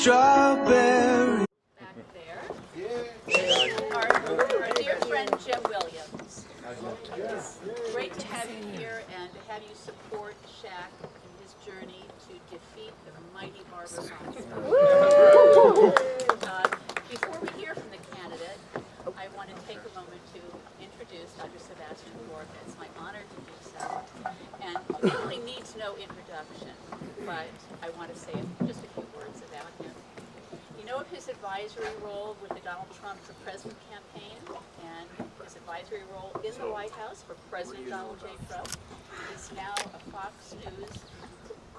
strawberry. Back there. Our dear friend Jim Williams. It's great to have you here and to have you support Shak in his journey to defeat the mighty Barbara Monson. Before we hear from the candidate, I want to take a moment to introduce Dr. Sebastian Gorka. It's my honor to do so. And he really needs no introduction, but I want to say just a few words about him. You know of his advisory role with the Donald Trump for President campaign and his advisory role in the White House for President Donald J. Trump. He's now a Fox News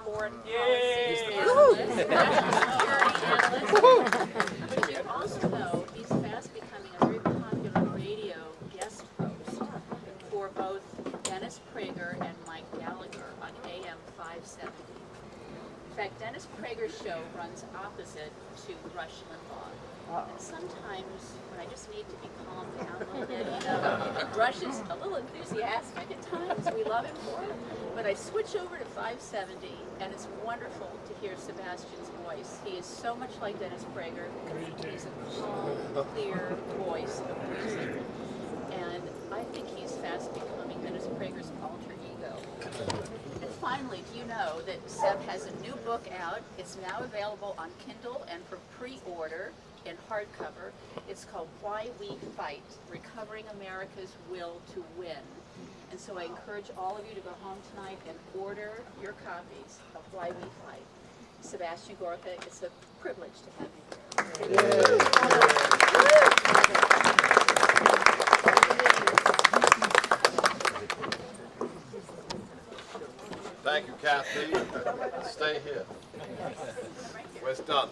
foreign policy analyst, national security analyst. But you also know he's fast becoming a very popular radio guest host for both Dennis Prager and Mike Gallagher on AM 570. In fact, Dennis Prager's show runs opposite to Rush Limbaugh. And sometimes, when I just need to be calmed down a little bit, you know, Rush is a little enthusiastic at times. We love him for it. But I switch over to 570, and it's wonderful to hear Sebastian's voice. He is so much like Dennis Prager. He's a calm, clear voice of reason. And I think he's fast becoming Dennis Prager's alter ego. And finally, do you know that Seb has a new book out? It's now available on Kindle and for pre-order in hardcover. It's called Why We Fight, Recovering America's Will to Win. And so I encourage all of you to go home tonight and order your copies of Why We Fight. Sebastian Gorka, it's a privilege to have you here. Thank you, Kathy. Stay here. Where's done?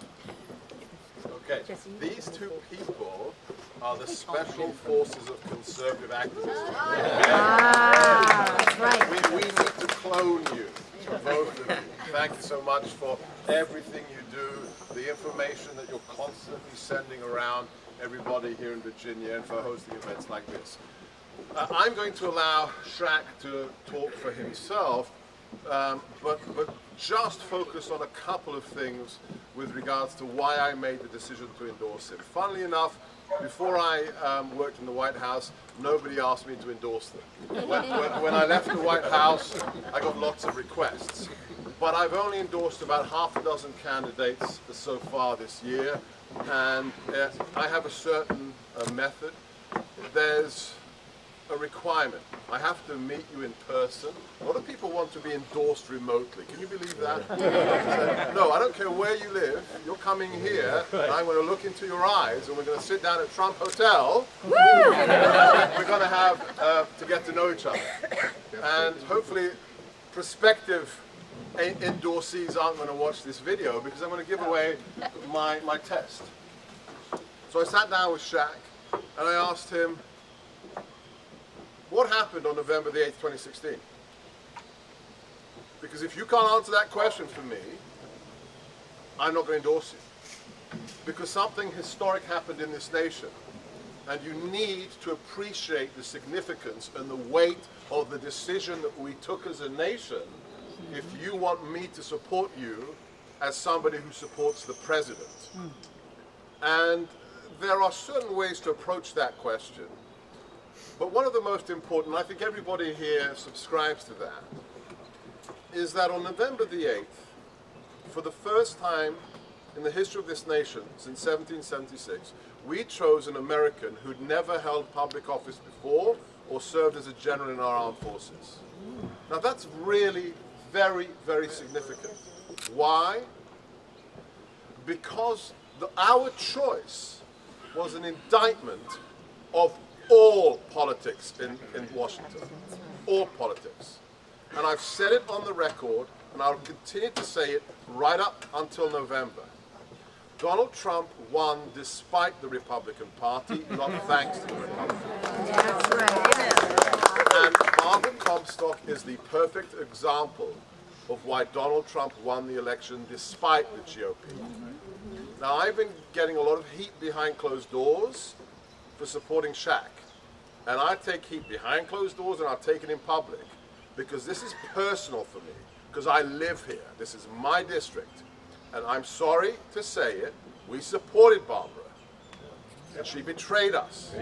Okay, these two people are the special forces of conservative activism. That's right. We need to clone you, both of you. Thank you so much for everything you do, the information that you're constantly sending around everybody here in Virginia, and for hosting events like this. I'm going to allow Shak to talk for himself, but just focus on a couple of things with regards to why I made the decision to endorse him. Funnily enough, before I worked in the White House, nobody asked me to endorse them. When I left the White House, I got lots of requests. But I've only endorsed about half a dozen candidates so far this year, and I have a certain method. There's a requirement. I have to meet you in person. A lot of people want to be endorsed remotely. Can you believe that? No, I don't care where you live. You're coming here, and I'm going to look into your eyes, and we're going to sit down at Trump Hotel. We're going to have to get to know each other. And hopefully, prospective endorsees aren't going to watch this video, because I'm going to give away my test. So I sat down with Shak, and I asked him, what happened on November the 8th, 2016? Because if you can't answer that question for me, I'm not going to endorse you. Because something historic happened in this nation, and you need to appreciate the significance and the weight of the decision that we took as a nation if you want me to support you as somebody who supports the president. And there are certain ways to approach that question. But one of the most important, I think everybody here subscribes to that, is that on November the 8th, for the first time in the history of this nation since 1776, we chose an American who'd never held public office before or served as a general in our armed forces. Now that's really very, very significant. Why? Because our choice was an indictment of all politics in Washington, all politics. And I've said it on the record, and I'll continue to say it right up until November. Donald Trump won despite the Republican Party, not thanks to the Republican Party. That's right. And Barbara Comstock is the perfect example of why Donald Trump won the election despite the GOP. Now, I've been getting a lot of heat behind closed doors for supporting Shak. And I take heat behind closed doors, and I'll take it in public, because this is personal for me, because I live here. This is my district. And I'm sorry to say it, we supported Barbara. And she betrayed us.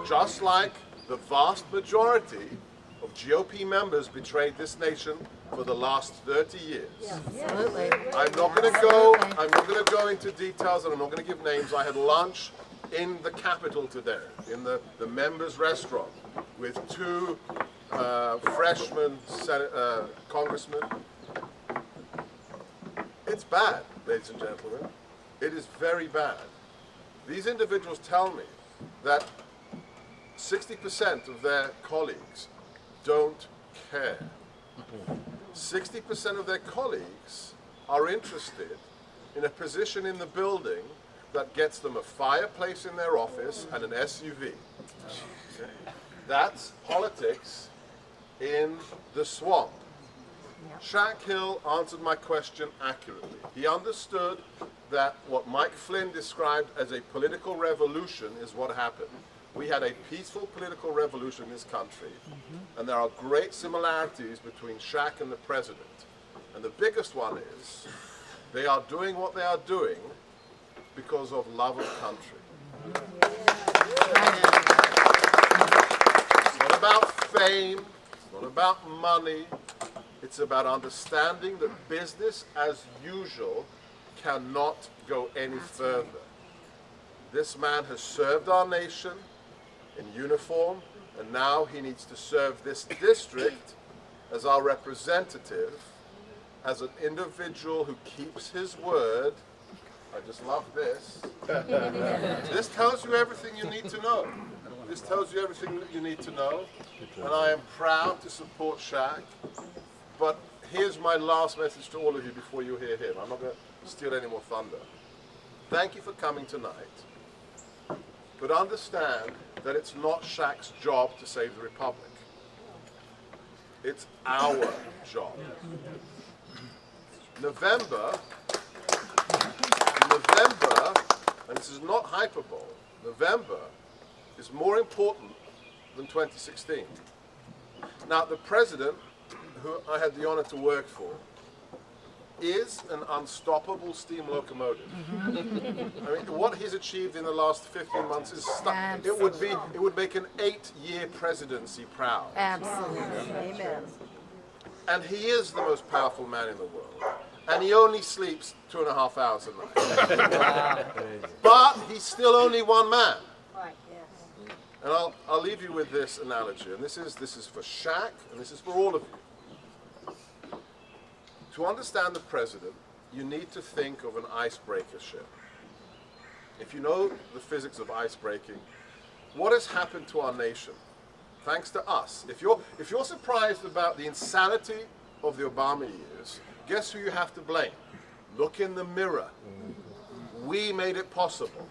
Just like the vast majority of GOP members betrayed this nation for the last 30 years. Absolutely. I'm not going to go into details, and I'm not going to give names. I had lunch in the Capitol today, in the members' restaurant, with two freshman congressmen. It's bad, ladies and gentlemen. It is very bad. These individuals tell me that 60% of their colleagues don't care. 60% of their colleagues are interested in a position in the building that gets them a fireplace in their office and an SUV. That's politics in the swamp. Shak Hill answered my question accurately. He understood that what Mike Flynn described as a political revolution is what happened. We had a peaceful political revolution in this country, and there are great similarities between Shak and the president. And the biggest one is, they are doing what they are doing because of love of country. It's not about fame, it's not about money, it's about understanding that business as usual cannot go any further. This man has served our nation in uniform, and now he needs to serve this district as our representative, as an individual who keeps his word. I just love this. This tells you everything you need to know. This tells you everything that you need to know, and I am proud to support Shak. But here's my last message to all of you before you hear him. I'm not going to steal any more thunder. Thank you for coming tonight. But understand that it's not Shak's job to save the Republic. It's our job. November, and this is not hyperbole, November is more important than 2016. Now, the president, who I had the honor to work for, is an unstoppable steam locomotive. I mean, what he's achieved in the last 15 months is it would make an 8-year presidency proud. Absolutely. Amen. And he is the most powerful man in the world. And he only sleeps 2.5 hours a night. But he's still only one man. And I'll leave you with this analogy. And this is for Shak, and this is for all of you. To understand the president, you need to think of an icebreaker ship. If you know the physics of icebreaking, what has happened to our nation? Thanks to us. If you're surprised about the insanity of the Obama years, guess who you have to blame? Look in the mirror. We made it possible.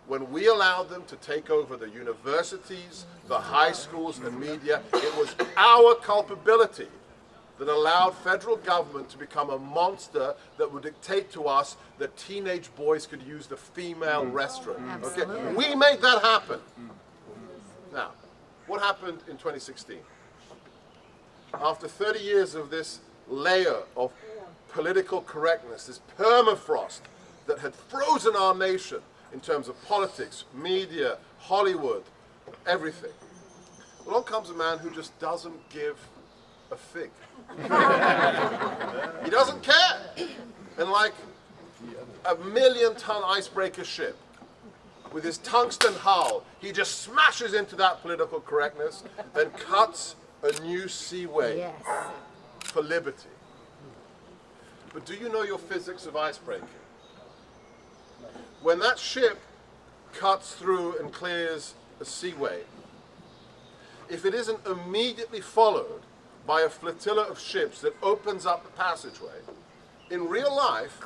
When we allowed them to take over the universities, the high schools, and media, it was our culpability that allowed federal government to become a monster that would dictate to us that teenage boys could use the female restroom. Okay? We made that happen. Now, what happened in 2016? After 30 years of this layer of political correctness, this permafrost that had frozen our nation in terms of politics, media, Hollywood, everything. Along comes a man who just doesn't give a fig. He doesn't care. And like a 1,000,000-ton icebreaker ship with his tungsten hull, he just smashes into that political correctness and cuts a new seaway for liberty. But do you know your physics of icebreaking? When that ship cuts through and clears a seaway, if it isn't immediately followed by a flotilla of ships that opens up the passageway, in real life,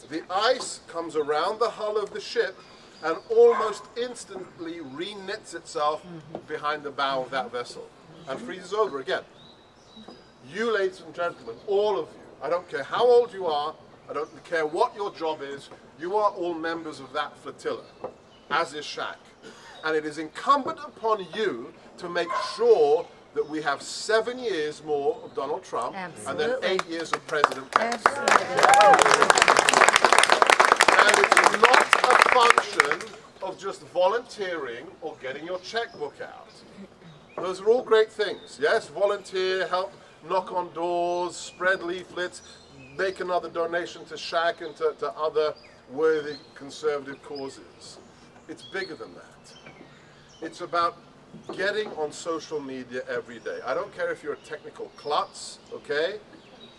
the ice comes around the hull of the ship and almost instantly re-knits itself behind the bow of that vessel and freezes over again. You, ladies and gentlemen, all of you, I don't care how old you are, I don't care what your job is, you are all members of that flotilla, as is Shak. And it is incumbent upon you to make sure that we have 7 years more of Donald Trump and then Absolutely. 8 years of President Pence. Absolutely. And it's not a function of just volunteering or getting your checkbook out. Those are all great things. Yes, volunteer, help knock on doors, spread leaflets, make another donation to Shak and to other worthy conservative causes. It's bigger than that. It's about getting on social media every day. I don't care if you're a technical klutz, okay?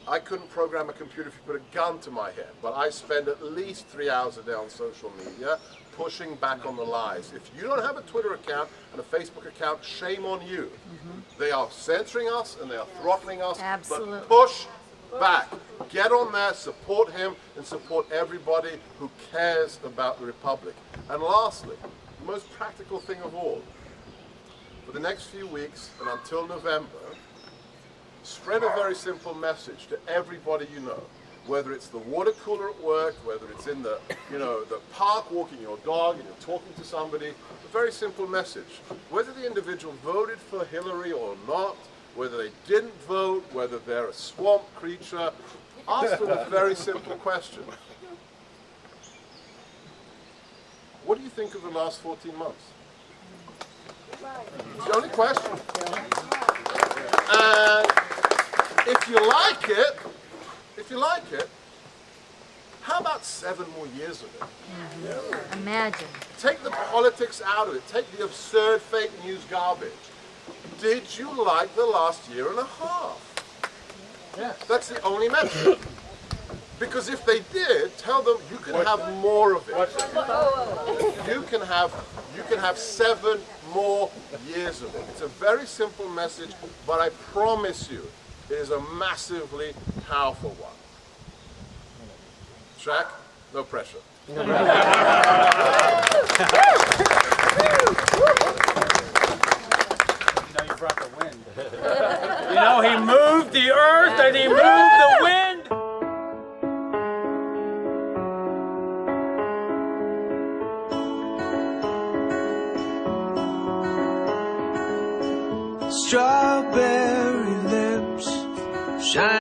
I couldn't program a computer if you put a gun to my head, but I spend at least 3 hours a day on social media pushing back on the lies. If you don't have a Twitter account and a Facebook account, shame on you. They are censoring us and they are throttling us, Absolutely. but push back. Get on there, support him, and support everybody who cares about the Republic. And lastly, the most practical thing of all, for the next few weeks and until November, spread a very simple message to everybody you know, whether it's the water cooler at work, whether it's in the, the park walking your dog and you're talking to somebody, a very simple message. Whether the individual voted for Hillary or not, whether they didn't vote, whether they're a swamp creature, ask them a very simple question. What do you think of the last 14 months? It's the only question. And if you like it, how about 7 more years of it? Imagine. Take the politics out of it. Take the absurd fake news garbage. Did you like the last year and a half? Yes. That's the only metric. Because if they did, tell them you can have more of it. You can have 7 more years of it. It's a very simple message, but I promise you, it is a massively powerful one. Shak, no pressure. You know, you brought the wind. You know, he moved the earth and he moved the wind. Strawberry lips shine.